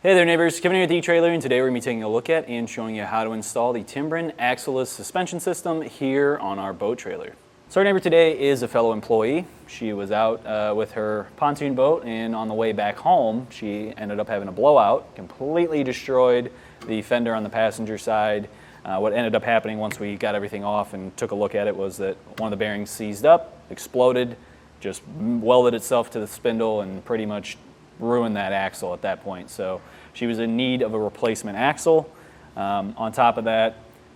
Hey there neighbors, Kevin here with eTrailer, and today we're going to be taking a look at and showing you how to install the Timbren Axle-Less Suspension System here on our boat trailer. So our neighbor today is a fellow employee. She was out with her pontoon boat, and on the way back home she ended up having a blowout, completely destroyed the fender on the passenger side. What ended up happening once we got everything off and took a look at it was that one of the bearings seized up, exploded, just welded itself to the spindle and pretty much ruined that axle at that point. So she was in need of a replacement axle. On top of that,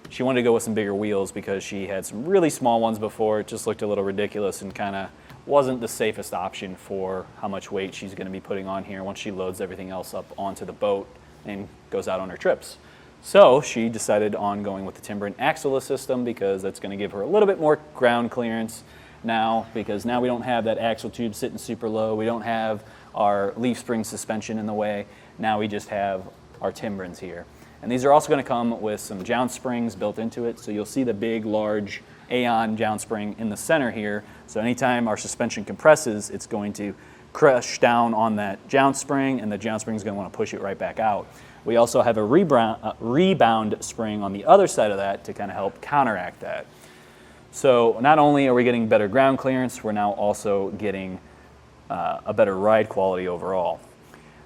she wanted to go with some bigger wheels because she had some really small ones before. It just looked a little ridiculous and kind of wasn't the safest option for how much weight she's going to be putting on here once she loads everything else up onto the boat and goes out on her trips. So she decided on going with the Timbren Axle-Less system because that's going to give her a little bit more ground clearance now, because now we don't have that axle tube sitting super low. We don't have our leaf spring suspension in the way. Now we just have our Timbrens here. And these are also going to come with some jounce springs built into it. So you'll see the big, large Aeon jounce spring in the center here. So anytime our suspension compresses, it's going to crush down on that jounce spring, and the jounce spring is going to want to push it right back out. We also have a rebound spring on the other side of that to kind of help counteract that. So not only are we getting better ground clearance, we're now also getting a better ride quality overall.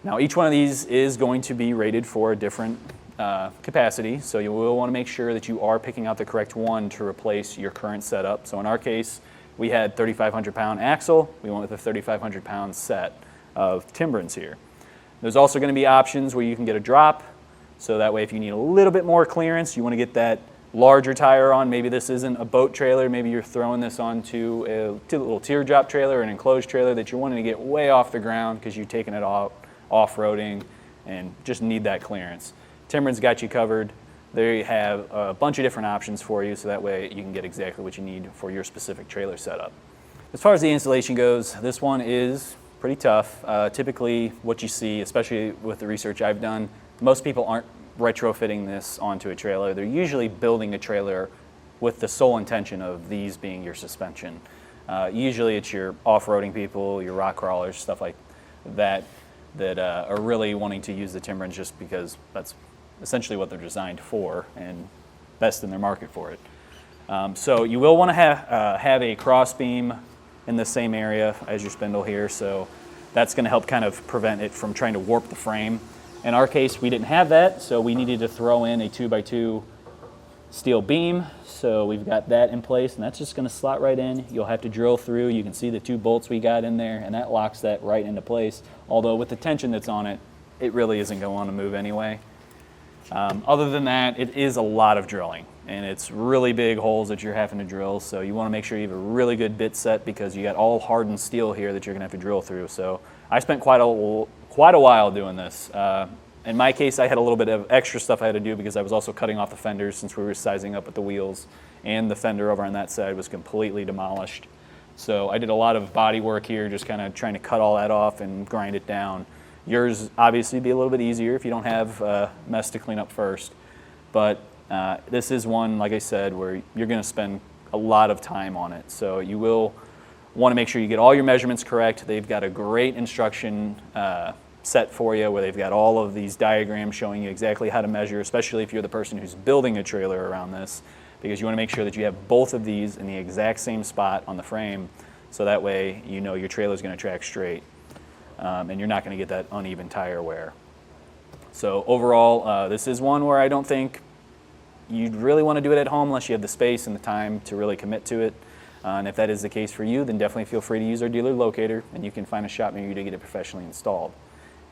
Now each one of these is going to be rated for a different capacity, so you will want to make sure that you are picking out the correct one to replace your current setup. So in our case, we had 3,500 pound axle. We went with a 3,500 pound set of Timbrens here. There's also going to be options where you can get a drop, so that way if you need a little bit more clearance, you want to get that larger tire on. Maybe this isn't a boat trailer, maybe you're throwing this onto a little teardrop trailer or an enclosed trailer that you're wanting to get way off the ground because you're taking it off-roading and just need that clearance. Timbren's got you covered. They have a bunch of different options for you, so that way you can get exactly what you need for your specific trailer setup. As far as the installation goes, this one is pretty tough. Typically what you see, especially with the research I've done, most people aren't retrofitting this onto a trailer. They're usually building a trailer with the sole intention of these being your suspension. Usually it's your off-roading people, your rock crawlers, stuff like that, that are really wanting to use the Timbrens just because that's essentially what they're designed for and best in their market for it. So you will want to have a cross beam in the same area as your spindle here, so that's going to help kind of prevent it from trying to warp the frame. In our case, we didn't have that, so we needed to throw in a 2x2 steel beam. So we've got that in place, and that's just going to slot right in. You'll have to drill through. You can see the 2 bolts we got in there, and that locks that right into place. Although with the tension that's on it, it really isn't going to want to move anyway. Other than that, it is a lot of drilling, and it's really big holes that you're having to drill. So you want to make sure you have a really good bit set because you got all hardened steel here that you're going to have to drill through. So I spent quite a while doing this. In my case, I had a little bit of extra stuff I had to do because I was also cutting off the fenders since we were sizing up at the wheels, and the fender over on that side was completely demolished. So I did a lot of body work here, just kind of trying to cut all that off and grind it down. Yours obviously be a little bit easier if you don't have a mess to clean up first. But this is one, like I said, where you're going to spend a lot of time on it. So you will want to make sure you get all your measurements correct. They've got a great instruction set for you where they've got all of these diagrams showing you exactly how to measure, especially if you're the person who's building a trailer around this, because you want to make sure that you have both of these in the exact same spot on the frame, so that way you know your trailer is going to track straight and you're not going to get that uneven tire wear. So overall, this is one where I don't think you'd really want to do it at home unless you have the space and the time to really commit to it. And if that is the case for you, then definitely feel free to use our dealer locator, and you can find a shop near you to get it professionally installed.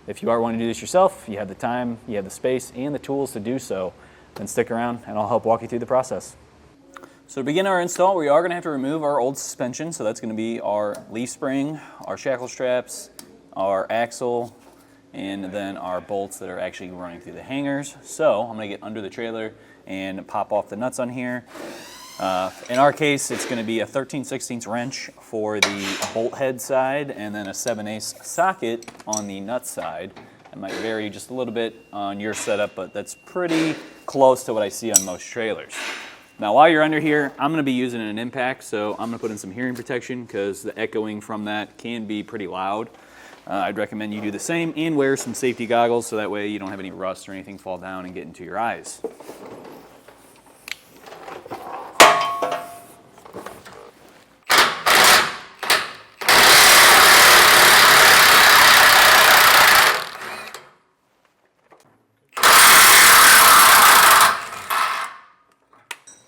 If you are wanting to do this yourself, you have the time, you have the space, and the tools to do so, then stick around and I'll help walk you through the process. So to begin our install, we are going to have to remove our old suspension. So that's going to be our leaf spring, our shackle straps, our axle, and then our bolts that are actually running through the hangers. So I'm going to get under the trailer and pop off the nuts on here. In our case, it's going to be a 13/16 wrench for the bolt head side and then a 7/8 socket on the nut side. It might vary just a little bit on your setup, but that's pretty close to what I see on most trailers. Now while you're under here, I'm going to be using an impact, so I'm going to put in some hearing protection because the echoing from that can be pretty loud. I'd recommend you do the same and wear some safety goggles so that way you don't have any rust or anything fall down and get into your eyes.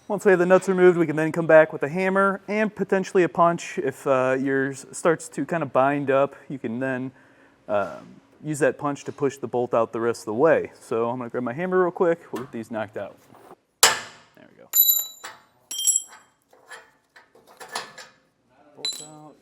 Once we have the nuts removed, we can then come back with a hammer and potentially a punch. If yours starts to kind of bind up, you can then use that punch to push the bolt out the rest of the way. So I'm going to grab my hammer real quick. We'll get these knocked out. There we go. Bolt out.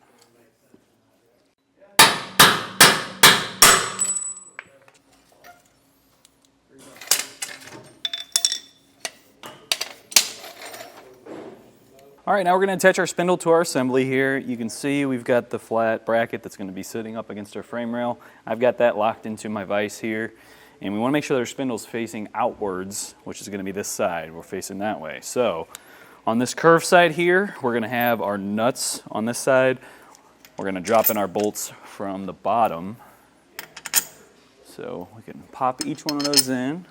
All right, now we're going to attach our spindle to our assembly here. You can see we've got the flat bracket that's going to be sitting up against our frame rail. I've got that locked into my vise here. And we want to make sure that our spindle's facing outwards, which is going to be this side. We're facing that way. So on this curved side here, we're going to have our nuts on this side. We're going to drop in our bolts from the bottom. So we can pop each one of those in.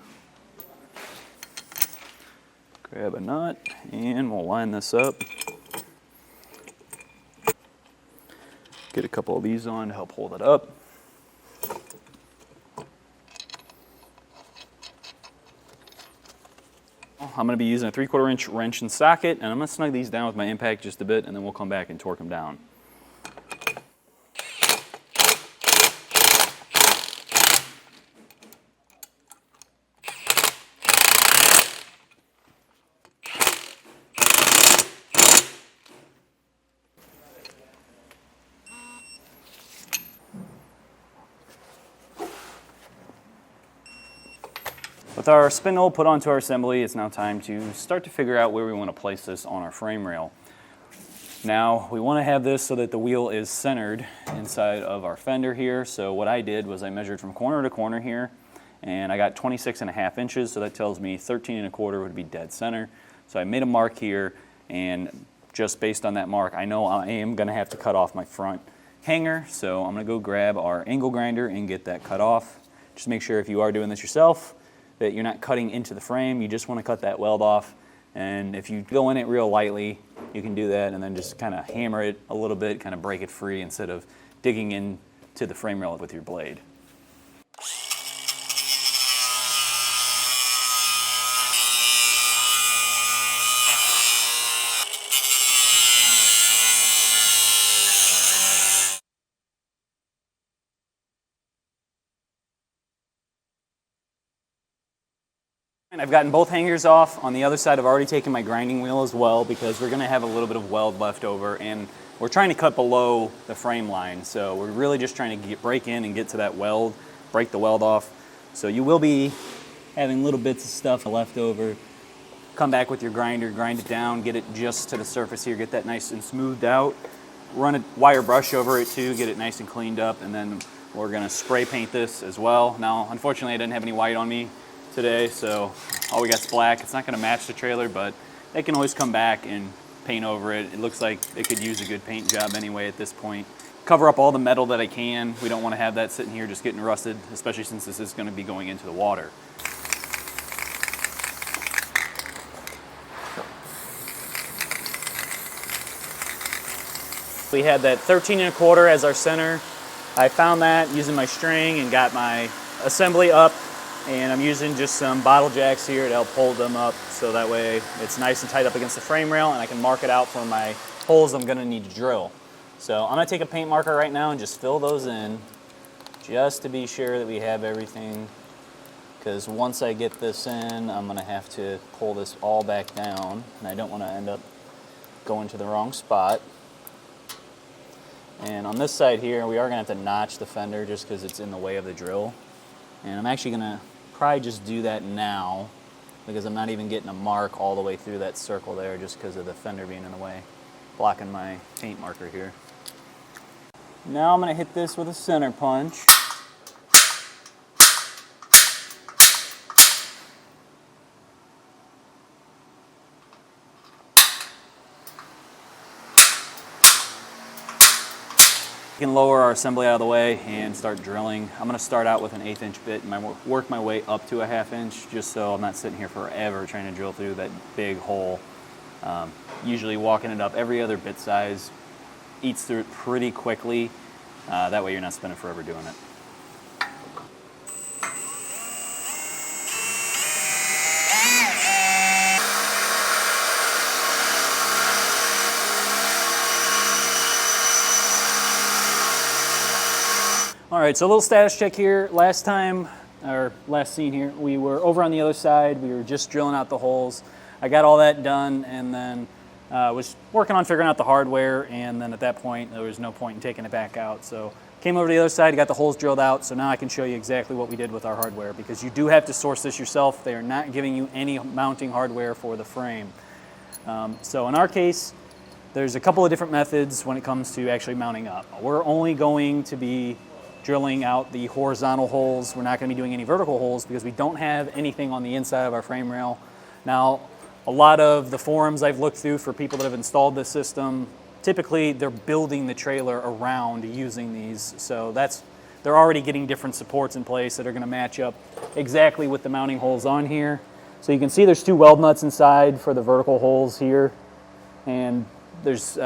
Grab a nut and we'll line this up. Get a couple of these on to help hold it up. I'm going to be using a 3/4 inch wrench and socket, and I'm going to snug these down with my impact just a bit, and then we'll come back and torque them down. With our spindle put onto our assembly, it's now time to start to figure out where we want to place this on our frame rail. Now, we want to have this so that the wheel is centered inside of our fender here. So what I did was I measured from corner to corner here, and I got 26.5 inches, so that tells me 13.25 would be dead center. So I made a mark here, and just based on that mark, I know I am going to have to cut off my front hanger. So I'm going to go grab our angle grinder and get that cut off. Just make sure if you are doing this yourself, that you're not cutting into the frame. You just want to cut that weld off. And if you go in it real lightly, you can do that and then just kind of hammer it a little bit, kind of break it free instead of digging into the frame rail with your blade. I've gotten both hangers off. On the other side, I've already taken my grinding wheel as well because we're going to have a little bit of weld left over, and we're trying to cut below the frame line. So we're really just trying to break in and get to that weld, break the weld off. So you will be having little bits of stuff left over. Come back with your grinder, grind it down, get it just to the surface here, get that nice and smoothed out. Run a wire brush over it too, get it nice and cleaned up, and then we're going to spray paint this as well. Now, unfortunately, I didn't have any white on me today, so all we got is black. It's not going to match the trailer, but they can always come back and paint over it. It looks like they could use a good paint job anyway at this point. Cover up all the metal that I can. We don't want to have that sitting here just getting rusted, especially since this is going to be going into the water. We had that 13.25 as our center. I found that using my string and got my assembly up. And I'm using just some bottle jacks here to help hold them up so that way it's nice and tight up against the frame rail, and I can mark it out for my holes I'm going to need to drill. So I'm going to take a paint marker right now and just fill those in just to be sure that we have everything, because once I get this in, I'm going to have to pull this all back down, and I don't want to end up going to the wrong spot. And on this side here, we are going to have to notch the fender just because it's in the way of the drill. And I'm actually going to probably just do that now because I'm not even getting a mark all the way through that circle there just because of the fender being in the way, blocking my paint marker here. Now I'm going to hit this with a center punch. We can lower our assembly out of the way and start drilling. I'm going to start out with an 1/8 inch bit and work my way up to a 1/2 inch, just so I'm not sitting here forever trying to drill through that big hole. Usually walking it up every other bit size eats through it pretty quickly. That way you're not spending forever doing it. All right, so a little status check here. Last scene here, we were over on the other side. We were just drilling out the holes. I got all that done and then was working on figuring out the hardware, and then at that point, there was no point in taking it back out. So came over to the other side, got the holes drilled out, so now I can show you exactly what we did with our hardware, because you do have to source this yourself. They are not giving you any mounting hardware for the frame. So in our case, there's a couple of different methods when it comes to actually mounting up. We're only going to be drilling out the horizontal holes. We're not going to be doing any vertical holes because we don't have anything on the inside of our frame rail. Now, a lot of the forums I've looked through for people that have installed this system, typically they're building the trailer around using these. So they're already getting different supports in place that are going to match up exactly with the mounting holes on here. So you can see there's 2 weld nuts inside for the vertical holes here. And there's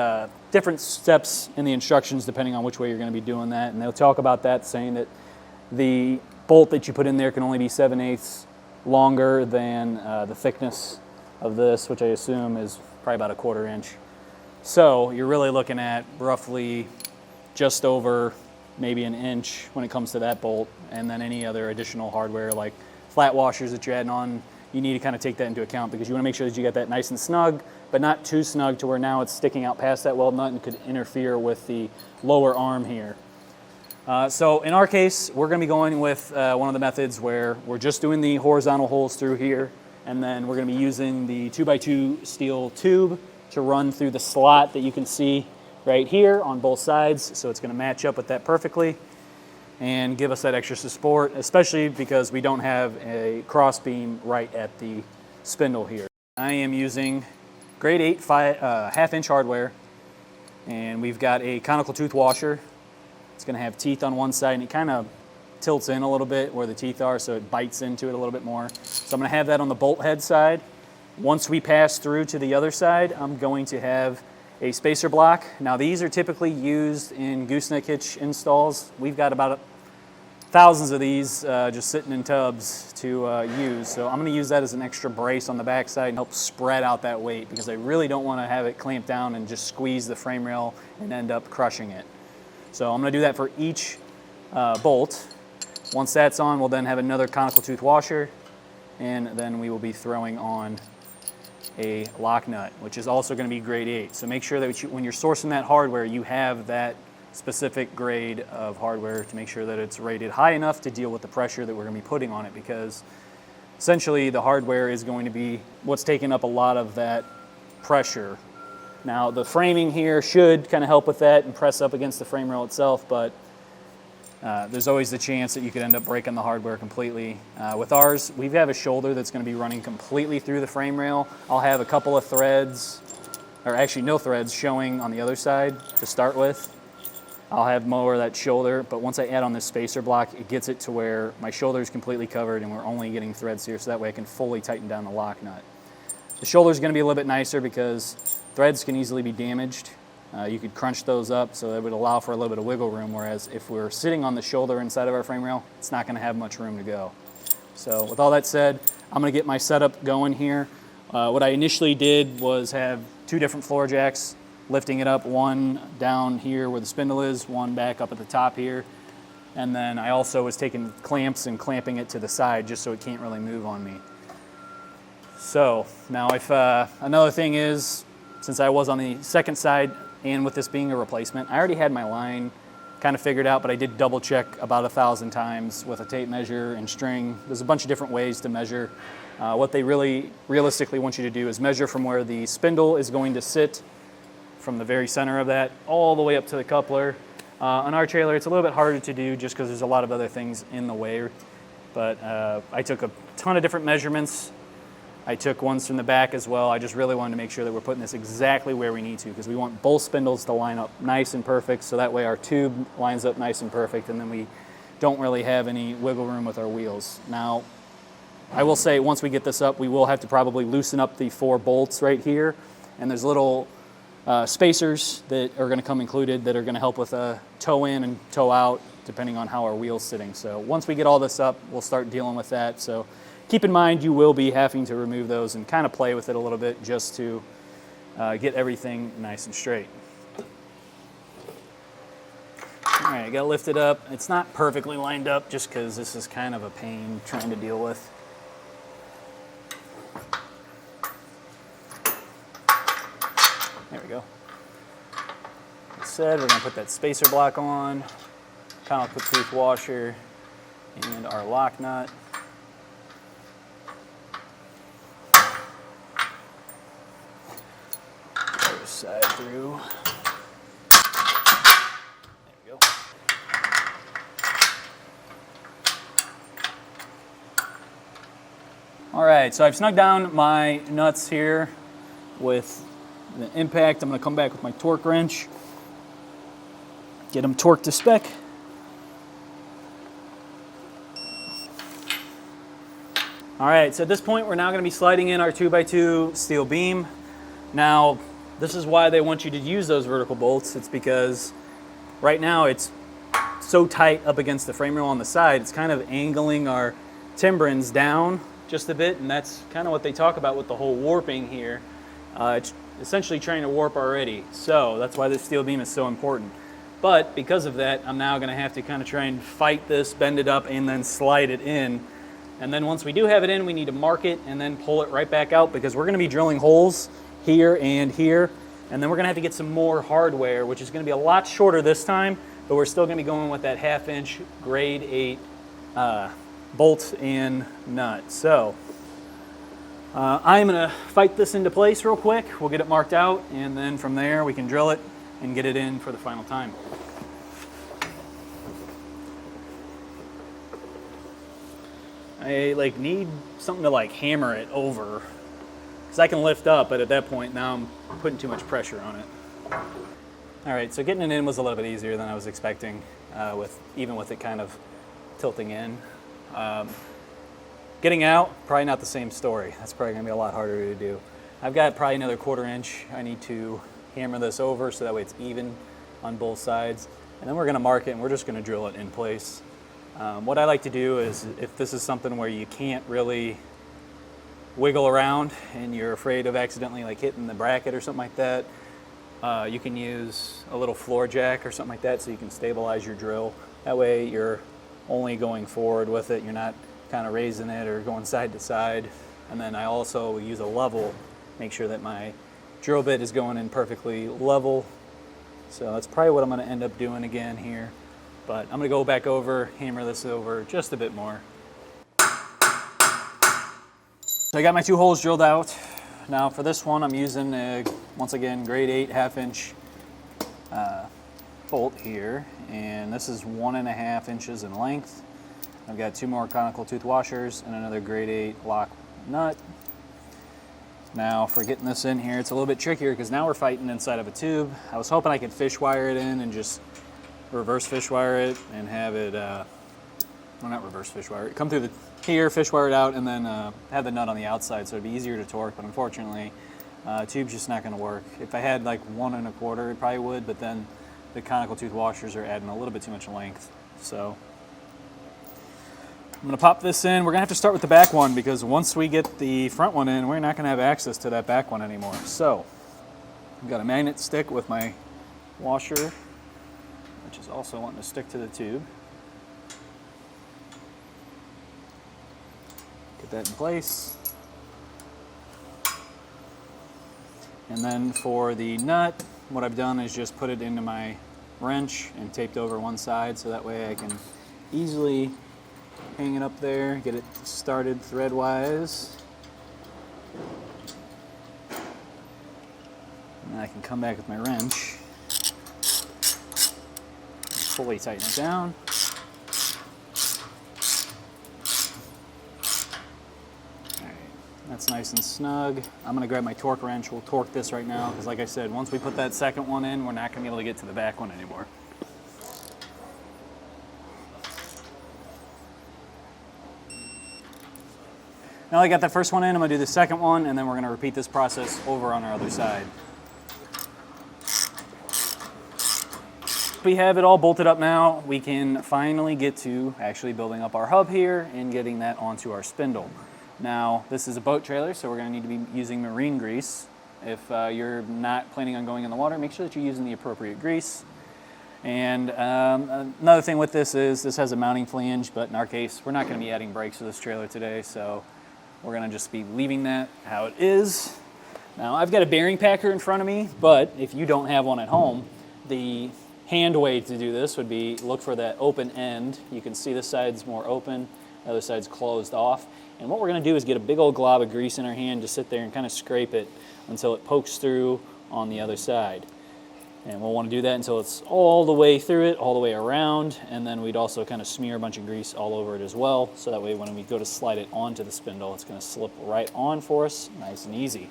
different steps in the instructions depending on which way you're going to be doing that, and they'll talk about that, saying that the bolt that you put in there can only be 7/8 longer than the thickness of this, which I assume is probably about 1/4 inch. So you're really looking at roughly just over maybe 1 inch when it comes to that bolt, and then any other additional hardware like flat washers that you're adding on, you need to kind of take that into account, because you want to make sure that you get that nice and snug, but not too snug to where now it's sticking out past that weld nut and could interfere with the lower arm here. So in our case, we're going to be going with one of the methods where we're just doing the horizontal holes through here, and then we're going to be using the 2x2 steel tube to run through the slot that you can see right here on both sides. So it's going to match up with that perfectly and give us that extra support, especially because we don't have a cross beam right at the spindle here. I am using grade 8 1/2 inch hardware, and we've got a conical tooth washer. It's going to have teeth on one side, and it kind of tilts in a little bit where the teeth are, so it bites into it a little bit more. So I'm going to have that on the bolt head side. Once we pass through to the other side, I'm going to have a spacer block. Now these are typically used in gooseneck hitch installs. We've got about thousands of these just sitting in tubs to use. So I'm going to use that as an extra brace on the backside and help spread out that weight, because I really don't want to have it clamped down and just squeeze the frame rail and end up crushing it. So I'm going to do that for each bolt. Once that's on, we'll then have another conical tooth washer, and then we will be throwing on a lock nut, which is also going to be grade 8. So make sure that when you're sourcing that hardware, you have that specific grade of hardware to make sure that it's rated high enough to deal with the pressure that we're going to be putting on it, because essentially the hardware is going to be what's taking up a lot of that pressure. Now the framing here should kind of help with that and press up against the frame rail itself, but there's always the chance that you could end up breaking the hardware completely. With ours, we have a shoulder that's going to be running completely through the frame rail. I'll have a couple of threads, or actually no threads, showing on the other side to start with. I'll have more of that shoulder, but once I add on this spacer block, it gets it to where my shoulder is completely covered and we're only getting threads here, so that way I can fully tighten down the lock nut. The shoulder is going to be a little bit nicer because threads can easily be damaged. You could crunch those up, so that would allow for a little bit of wiggle room, whereas if we're sitting on the shoulder inside of our frame rail, it's not going to have much room to go. So with all that said, I'm going to get my setup going here. What I initially did was have 2 different floor jacks, lifting it up, one down here where the spindle is, one back up at the top here. And then I also was taking clamps and clamping it to the side just so it can't really move on me. So now if another thing is, since I was on the second side and with this being a replacement, I already had my line kind of figured out, but I did double check about 1,000 times with a tape measure and string. There's a bunch of different ways to measure. What they really realistically want you to do is measure from where the spindle is going to sit, from the very center of that all the way up to the coupler. On our trailer, it's a little bit harder to do just because there's a lot of other things in the way, but I took a ton of different measurements. I took ones from the back as well. I just really wanted to make sure that we're putting this exactly where we need to, because we want both spindles to line up nice and perfect, so that way our tube lines up nice and perfect, and then we don't really have any wiggle room with our wheels. Now, I will say once we get this up, we will have to probably loosen up the 4 bolts right here, and there's little spacers that are going to come included that are going to help with toe in and toe out depending on how our wheel's sitting. So once we get all this up, we'll start dealing with that. So keep in mind you will be having to remove those and kind of play with it a little bit just to get everything nice and straight. All right, I got to lift it up. It's not perfectly lined up just because this is kind of a pain trying to deal with. There we go. Like I said, we're going to put that spacer block on, conical tooth washer, and our lock nut. Other side through. There we go. All right, so I've snugged down my nuts here with the impact. I'm going to come back with my torque wrench, get them torqued to spec. All right, so at this point we're now going to be sliding in our 2x2 steel beam. Now, this is why they want you to use those vertical bolts. It's because right now it's so tight up against the frame rail on the side, it's kind of angling our Timbrens down just a bit, and that's kind of what they talk about with the whole warping here. It's essentially trying to warp already, so that's why this steel beam is so important. But because of that, I'm now going to have to kind of try and fight this, bend it up, and then slide it in. And then once we do have it in, we need to mark it and then pull it right back out, because we're going to be drilling holes here and here, and then we're going to have to get some more hardware, which is going to be a lot shorter this time, but we're still going to be going with that 1/2 inch grade 8 bolt and nut. So I'm going to fight this into place real quick. We'll get it marked out, and then from there we can drill it and get it in for the final time. I need something to hammer it over, because I can lift up, but at that point now I'm putting too much pressure on it. All right, so getting it in was a little bit easier than I was expecting, even with it kind of tilting in. Getting out, probably not the same story. That's probably going to be a lot harder to do. I've got probably another 1/4 inch. I need to hammer this over so that way it's even on both sides. And then we're going to mark it, and we're just going to drill it in place. What I like to do is, if this is something where you can't really wiggle around and you're afraid of accidentally hitting the bracket or something like that, you can use a little floor jack or something like that so you can stabilize your drill. That way you're only going forward with it. You're not kind of raising it or going side to side. And then I also use a level, make sure that my drill bit is going in perfectly level. So that's probably what I'm going to end up doing again here. But I'm going to go back over, hammer this over just a bit more. So I got my 2 holes drilled out. Now for this one, I'm using once again grade 8 1/2 inch bolt here, and this is 1.5 inches in length. I've got 2 more conical tooth washers and another grade 8 lock nut. Now for getting this in here, it's a little bit trickier because now we're fighting inside of a tube. I was hoping I could fish wire it in and just reverse fish wire it and have it, well, not reverse fish wire it, come through here, fish wire it out, and then have the nut on the outside so it'd be easier to torque, but unfortunately tube's just not going to work. If I had 1 1/4, it probably would, but then the conical tooth washers are adding a little bit too much length. So I'm going to pop this in. We're going to have to start with the back one, because once we get the front one in, we're not going to have access to that back one anymore. So I've got a magnet stick with my washer, which is also wanting to stick to the tube. Get that in place. And then for the nut, what I've done is just put it into my wrench and taped over one side, so that way I can easily hang it up there, get it started thread-wise. And then I can come back with my wrench, fully tighten it down. Alright, That's nice and snug. I'm gonna grab my torque wrench. We'll torque this right now, because like I said, once we put that second one in, we're not gonna be able to get to the back one anymore. Now I got that first one in, I'm gonna do the second one, and then we're gonna repeat this process over on our other side. We have it all bolted up now. We can finally get to actually building up our hub here and getting that onto our spindle. Now, this is a boat trailer, so we're gonna need to be using marine grease. If you're not planning on going in the water, make sure that you're using the appropriate grease. And another thing with this is this has a mounting flange, but in our case, we're not gonna be adding brakes to this trailer today, so we're gonna just be leaving that how it is. Now, I've got a bearing packer in front of me, but if you don't have one at home, the hand way to do this would be look for that open end. You can see this side's more open, the other side's closed off. And what we're gonna do is get a big old glob of grease in our hand, just sit there and kind of scrape it until it pokes through on the other side. And we'll wanna do that until it's all the way through it, all the way around, and then we'd also kind of smear a bunch of grease all over it as well, so that way when we go to slide it onto the spindle, it's gonna slip right on for us, nice and easy.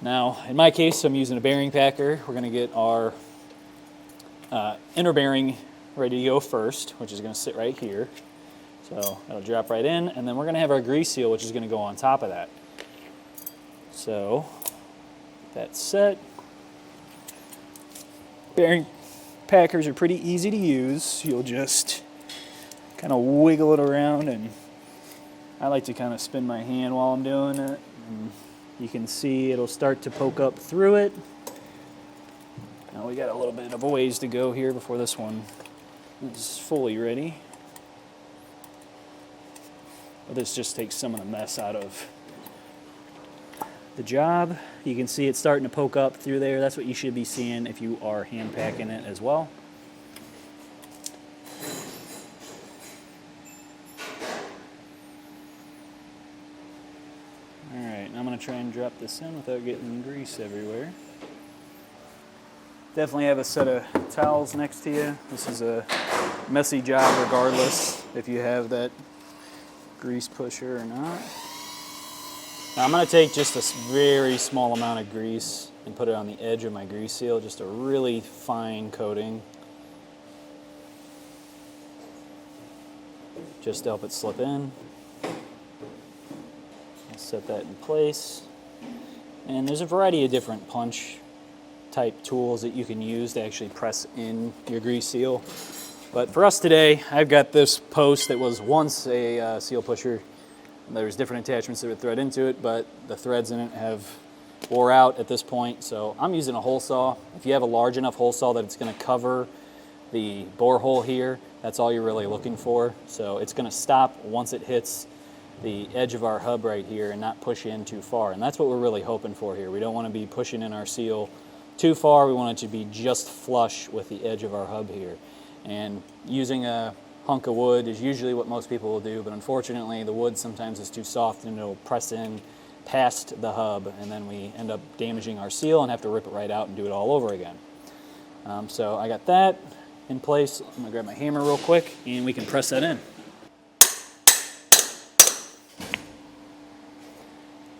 Now, in my case, I'm using a bearing packer. We're gonna get our inner bearing ready to go first, which is going to sit right here. So that'll drop right in, and then we're going to have our grease seal, which is going to go on top of that. So that's set. Bearing packers are pretty easy to use. You'll just kind of wiggle it around, and I like to kind of spin my hand while I'm doing it. And you can see it'll start to poke up through it. Now we got a little bit of a ways to go here before this one is fully ready. But this just takes some of the mess out of the job. You can see it starting to poke up through there. That's what you should be seeing if you are hand packing it as well. All right, now I'm going to try and drop this in without getting grease everywhere. Definitely have a set of towels next to you. This is a messy job regardless if you have that grease pusher or not. Now I'm going to take just a very small amount of grease and put it on the edge of my grease seal, just a really fine coating, just to help it slip in. I'll set that in place. And there's a variety of different punch type tools that you can use to actually press in your grease seal. But for us today, I've got this post that was once a seal pusher. There's different attachments that would thread into it, but the threads in it have wore out at this point, so I'm using a hole saw. If you have a large enough hole saw that it's going to cover the bore hole here, that's all you're really looking for. So it's going to stop once it hits the edge of our hub right here and not push in too far. And that's what we're really hoping for here. We don't want to be pushing in our seal too far. We want it to be just flush with the edge of our hub here. And using a hunk of wood is usually what most people will do, but unfortunately the wood sometimes is too soft and it'll press in past the hub, and then we end up damaging our seal and have to rip it right out and do it all over again. So I got that in place. I'm gonna grab my hammer real quick and we can press that in.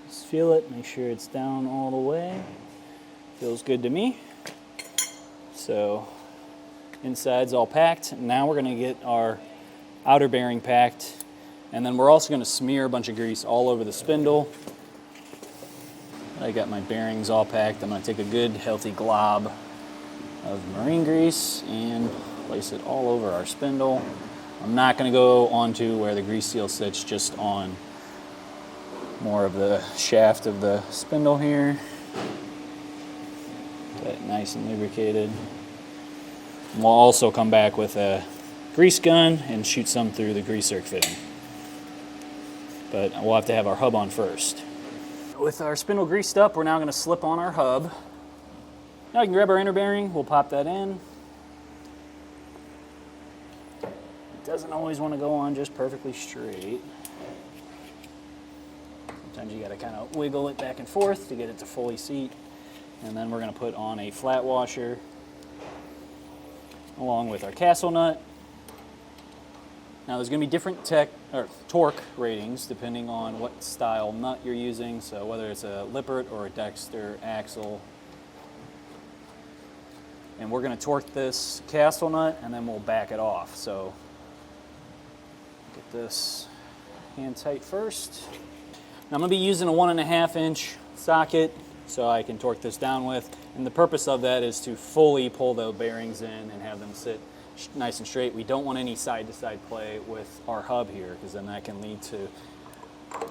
Just feel it, make sure it's down all the way. Feels good to me. So inside's all packed. Now we're gonna get our outer bearing packed, and then we're also gonna smear a bunch of grease all over the spindle. I got my bearings all packed. I'm gonna take a good healthy glob of marine grease and place it all over our spindle. I'm not gonna go onto where the grease seal sits, just on more of the shaft of the spindle here. Get that nice and lubricated. We'll also come back with a grease gun and shoot some through the grease zerk fitting. But we'll have to have our hub on first. With our spindle greased up, we're now going to slip on our hub. Now we can grab our inner bearing, we'll pop that in. It doesn't always want to go on just perfectly straight. Sometimes you got to kind of wiggle it back and forth to get it to fully seat. And then we're going to put on a flat washer along with our castle nut Now there's going to be different torque ratings depending on what style nut you're using, so whether it's a Lippert or a Dexter axle. And we're going to torque this castle nut and then we'll back it off. So get this hand tight first. Now I'm going to be using a 1.5 inch socket so I can torque this down with, and the purpose of that is to fully pull the bearings in and have them sit nice and straight. We don't want any side-to-side play with our hub here, because then that can lead to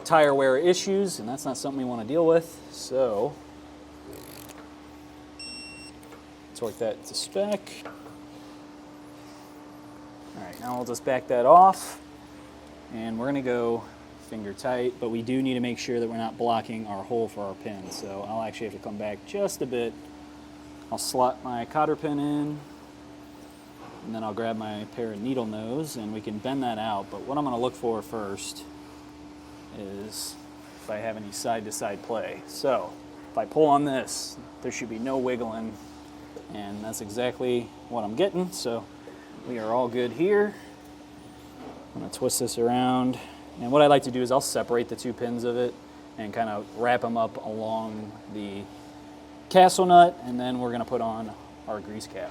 tire wear issues, and that's not something we want to deal with. So torque that to spec. All right, now we'll just back that off, and we're going to go finger tight, but we do need to make sure that we're not blocking our hole for our pin. So I'll actually have to come back just a bit. I'll slot my cotter pin in, and then I'll grab my pair of needle nose and we can bend that out. But what I'm going to look for first is if I have any side-to-side play. So if I pull on this, there should be no wiggling, and that's exactly what I'm getting. So we are all good here. I'm going to twist this around, and what I like to do is I'll separate the two pins of it and kind of wrap them up along the castle nut, and then we're going to put on our grease cap.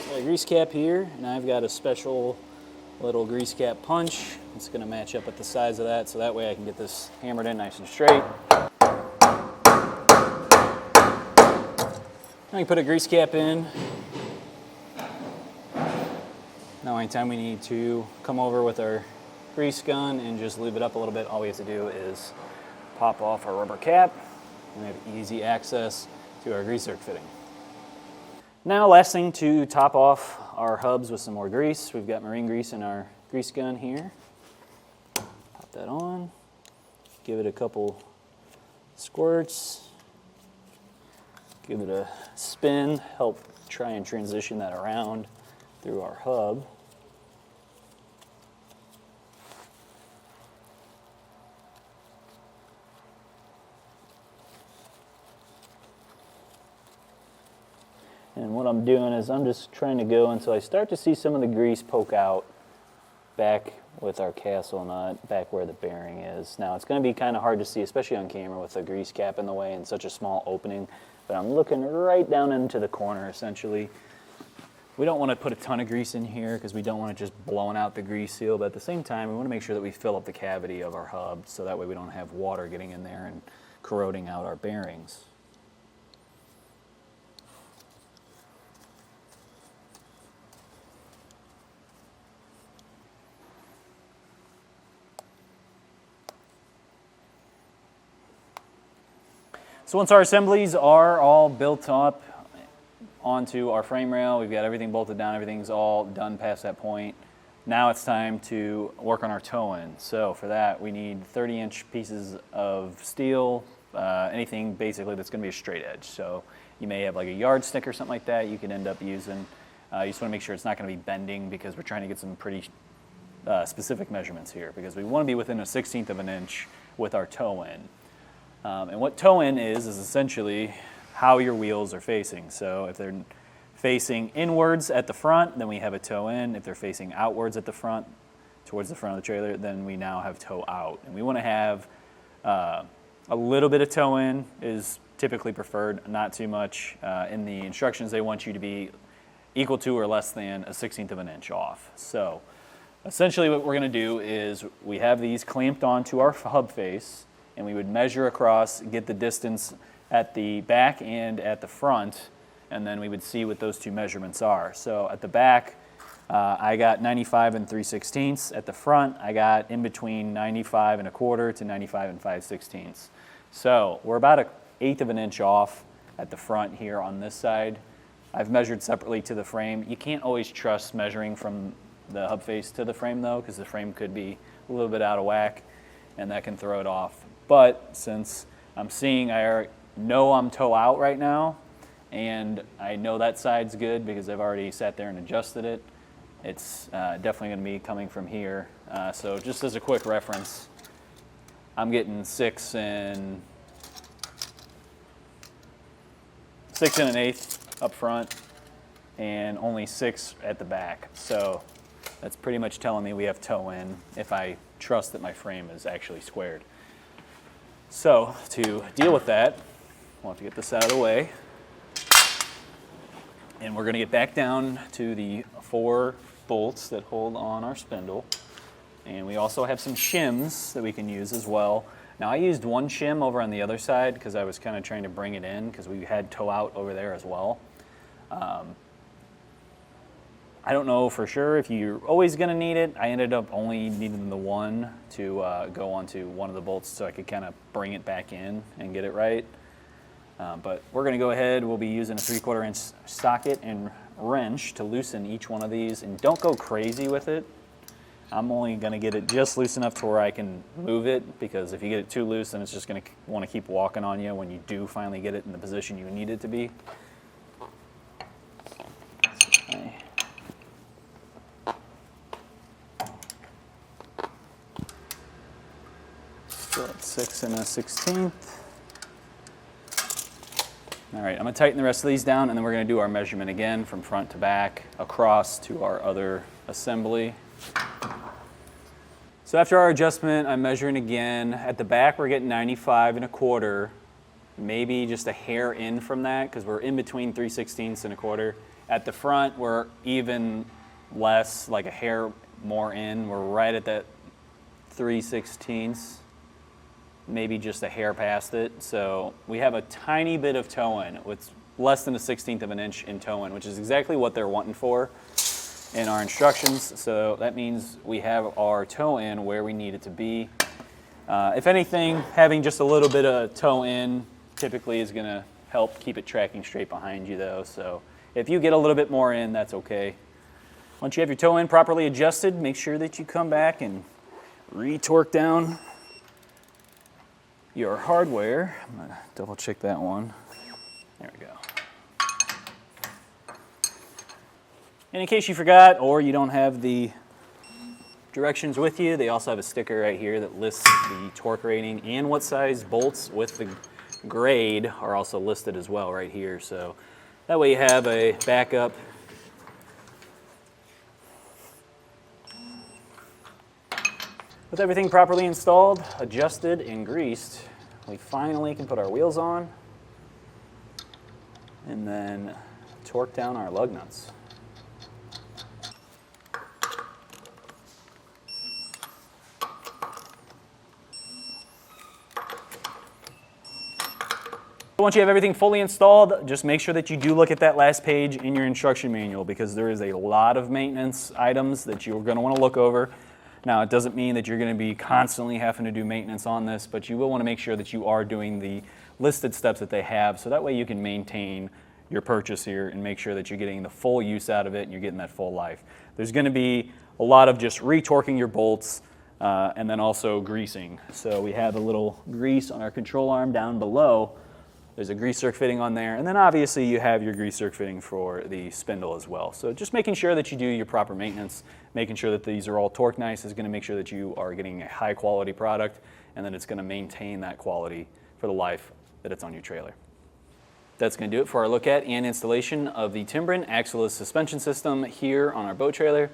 Got a grease cap here, and I've got a special little grease cap punch. It's going to match up with the size of that, so that way I can get this hammered in nice and straight. Now you put a grease cap in. Now anytime we need to come over with our grease gun and just lube it up a little bit, all we have to do is pop off our rubber cap and we have easy access to our grease zerk fitting. Now last thing, to top off our hubs with some more grease. We've got marine grease in our grease gun here. Pop that on, give it a couple squirts, give it a spin, help try and transition that around through our hub. And what I'm doing is I'm just trying to go until I start to see some of the grease poke out back with our castle nut, back where the bearing is. Now it's going to be kind of hard to see, especially on camera with the grease cap in the way and such a small opening, but I'm looking right down into the corner essentially. We don't want to put a ton of grease in here because we don't want it just blowing out the grease seal, but at the same time we want to make sure that we fill up the cavity of our hub so that way we don't have water getting in there and corroding out our bearings. So once our assemblies are all built up onto our frame rail, we've got everything bolted down, everything's all done past that point. Now it's time to work on our toe-in. So for that we need 30-inch pieces of steel, anything basically that's going to be a straight edge. So you may have like a yardstick or something like that you can end up using. You just want to make sure it's not going to be bending because we're trying to get some pretty specific measurements here, because we want to be within a 1/16 of an inch with our toe-in. And what toe-in is essentially how your wheels are facing. So if they're facing inwards at the front, then we have a toe-in. If they're facing outwards at the front, towards the front of the trailer, then we now have toe-out. And we want to have a little bit of toe-in is typically preferred, not too much. In the instructions, they want you to be equal to or less than a 1/16 of an inch off. So essentially what we're going to do is we have these clamped onto our hub face, and we would measure across, get the distance at the back and at the front, and then we would see what those two measurements are. So at the back, I got 95 and 3/16. At the front, I got in between 95 1/4 to 95 5/16. So we're about 1/8 of an inch off at the front here on this side. I've measured separately to the frame. You can't always trust measuring from the hub face to the frame though, because the frame could be a little bit out of whack and that can throw it off. But since I'm seeing, I know I'm toe out right now, and I know that side's good because I've already sat there and adjusted it. It's definitely going to be coming from here. So just as a quick reference, I'm getting 6 and 1/8 up front, and only 6 at the back. So that's pretty much telling me we have toe in if I trust that my frame is actually squared. So to deal with that, we'll have to get this out of the way. And we're going to get back down to the 4 bolts that hold on our spindle. And we also have some shims that we can use as well. Now I used one shim over on the other side because I was kind of trying to bring it in because we had toe out over there as well. I don't know for sure if you're always going to need it. I ended up only needing the one to go onto one of the bolts so I could kind of bring it back in and get it right. But we're going to go ahead, we'll be using a 3/4 inch socket and wrench to loosen each one of these, and don't go crazy with it. I'm only going to get it just loose enough to where I can move it, because if you get it too loose then it's just going to want to keep walking on you when you do finally get it in the position you need it to be. Okay. Still at 6 1/16. All right, I'm going to tighten the rest of these down, and then we're going to do our measurement again from front to back across to our other assembly. So after our adjustment, I'm measuring again. At the back, we're getting 95 1/4, maybe just a hair in from that because we're in between 3/16 and 1/4. At the front, we're even less, like a hair more in. We're right at that 3/16. Maybe just a hair past it. So we have a tiny bit of toe in, with less than 1/16 of an inch in toe in, which is exactly what they're wanting for in our instructions. So that means we have our toe in where we need it to be. If anything, having just a little bit of toe in typically is gonna help keep it tracking straight behind you though. So if you get a little bit more in, that's okay. Once you have your toe in properly adjusted, make sure that you come back and re-torque down your hardware. I'm going to double check that one. There we go. And in case you forgot or you don't have the directions with you, they also have a sticker right here that lists the torque rating and what size bolts with the grade are also listed as well right here. So that way you have a backup. With everything properly installed, adjusted, and greased, we finally can put our wheels on and then torque down our lug nuts. Once you have everything fully installed, just make sure that you do look at that last page in your instruction manual, because there is a lot of maintenance items that you're going to want to look over. Now, it doesn't mean that you're going to be constantly having to do maintenance on this, but you will want to make sure that you are doing the listed steps that they have, so that way you can maintain your purchase here and make sure that you're getting the full use out of it and you're getting that full life. There's going to be a lot of just re-torquing your bolts and then also greasing. So we have a little grease on our control arm down below. There's a grease zerk fitting on there, and then obviously you have your grease zerk fitting for the spindle as well. So just making sure that you do your proper maintenance, making sure that these are all torqued nice is going to make sure that you are getting a high quality product, and that it's going to maintain that quality for the life that it's on your trailer. That's going to do it for our look at and installation of the Timbren Axle-Less Suspension System here on our boat trailer.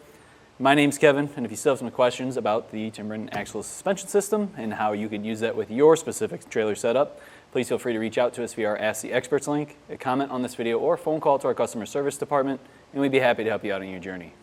My name's Kevin, and if you still have some questions about the Timbren Axle-Less Suspension System and how you can use that with your specific trailer setup, please feel free to reach out to us via our Ask the Experts link, a comment on this video, or a phone call to our customer service department, and we'd be happy to help you out on your journey.